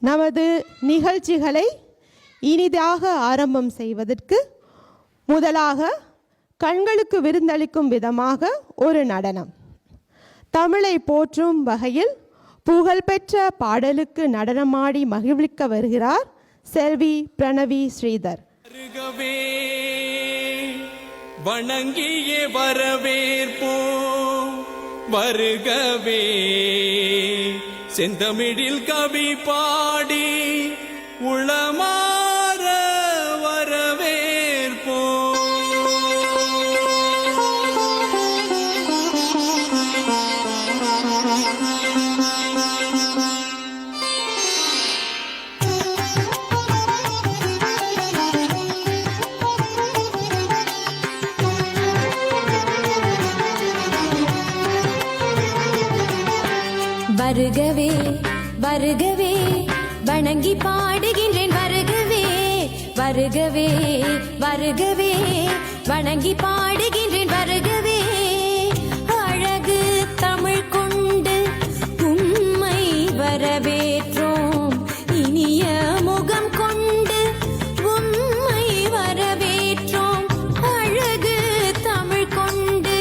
நமது நிகழ்ச்சிகளை இனிதாக ஆரம்பம் செய்வதற்கு முதலாக கண்களுக்கு விருந்தளிக்கும் விதமாக ஒரு நடனம். தமிழை போற்றும் வகையில் புகழ்பெற்ற பாடலுக்கு நடனமாடி மகிழ்விக்க வருகிறார் செல்வி பிரணவி ஸ்ரீதர். வணங்கியே வரவேற்போம் வருகவே, செந்தமிழில் கவி பாடி உளமாற வரவேற்போம். வருகவே வருகவே வணங்கி பாடுகின்றேன் வருகவே வருகவே வருகவே வணங்கி பாடுகின்றேன் வருகவே. அழகு தமிழ் கொண்டு உம்மை வரவேற்றோம், இனிய முகம் கொண்டு உம்மை வரவேற்றோம். அழகு தமிழ் கொண்டு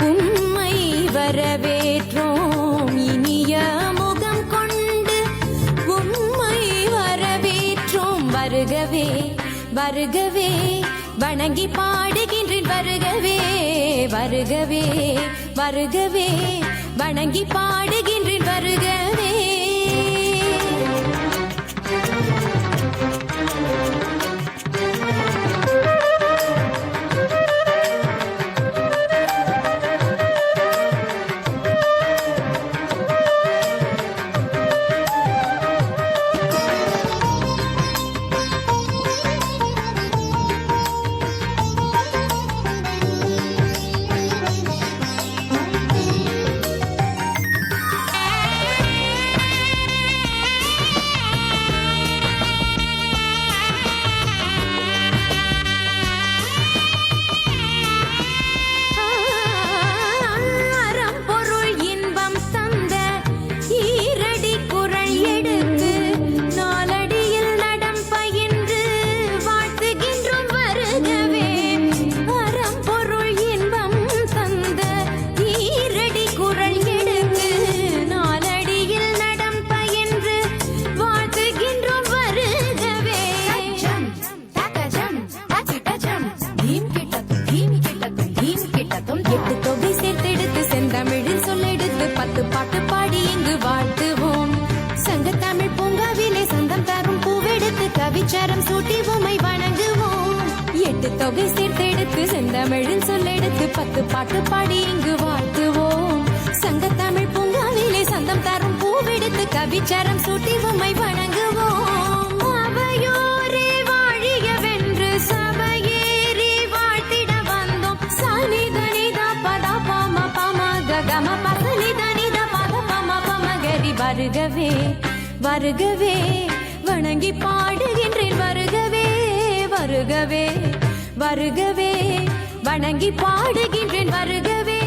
உம்மை வரவேற்றோம், இனிய முகம் கொண்டு உம்மை வரவேற்றோம். வருகவே வருகவே வணங்கி பாடுகின்றேன் வருகவே வருகவே வருகவே வணங்கி பாடுகின்றேன் வருகவே. பாட்டு பாடி இங்கு வாழ்த்துவோம். சங்கத்தமிழ் பூங்காவிலே சந்தம் தரும் பூவெடுத்து கவிச்சாரம் சூட்டி உம்மை வணங்குவோம். 8 தொகை சேர்த்தெடுத்து செந்தமிழின் சொல்லெடுத்து 10 பாட்டு பாடி இங்கு வாழ்த்துவோம். சங்கத்தமிழ் பூங்காவிலே சந்தம் தரும் பூவெடுத்து கவிச்சாரம் சூட்டி உம்மை வணங்குவோம். அவையோரே வாழியவென்று சபையேறி வாழ்த்திட வந்தோம். சனிதனித பத பம பம கம பசனிதனித வருகவே வருகவே வணங்கி பாடுகின்றேன் வருகவே வருகவே வருகவே வணங்கி பாடுகின்றேன் வருகவே.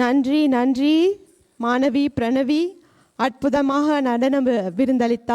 நன்றி நன்றி மாணவி பிரணவி, அற்புதமாக நடனம் விருந்தளித்தார்.